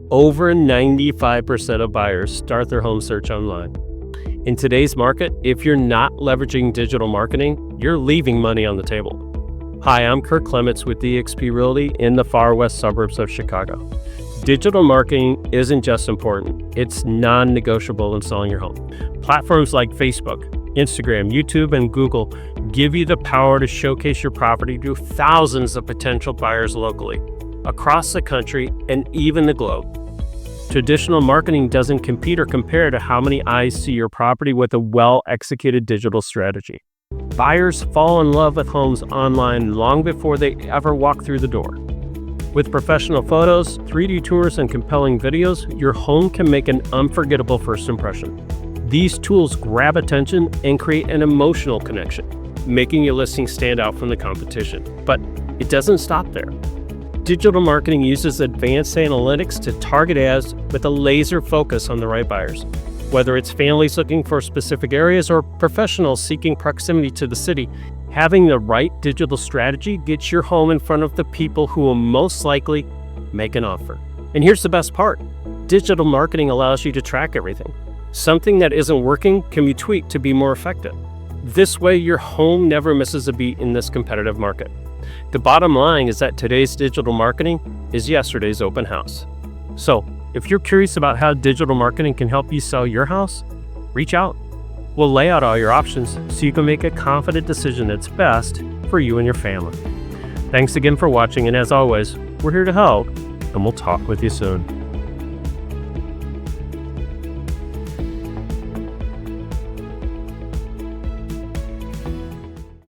Over 95% of buyers start their home search online. In today's market, if you're not leveraging digital marketing, you're leaving money on the table. Hi, I'm Kurt Clements with eXp Realty in the far west suburbs of Chicago. Digital marketing isn't just important, it's non-negotiable in selling your home. Platforms like Facebook, Instagram, YouTube, and Google give you the power to showcase your property to thousands of potential buyers locally, across the country, and even the globe. Traditional marketing doesn't compete or compare to how many eyes see your property with a well-executed digital strategy. Buyers fall in love with homes online long before they ever walk through the door. With professional photos, 3D tours, and compelling videos, your home can make an unforgettable first impression. These tools grab attention and create an emotional connection, making your listing stand out from the competition. But it doesn't stop there. Digital marketing uses advanced analytics to target ads with a laser focus on the right buyers. Whether it's families looking for specific areas or professionals seeking proximity to the city, having the right digital strategy gets your home in front of the people who will most likely make an offer. And here's the best part. Digital marketing allows you to track everything. Something that isn't working can be tweaked to be more effective. This way, your home never misses a beat in this competitive market. The bottom line is that today's digital marketing is yesterday's open house. So, if you're curious about how digital marketing can help you sell your house, reach out. We'll lay out all your options so you can make a confident decision that's best for you and your family. Thanks again for watching, and as always, we're here to help, and we'll talk with you soon.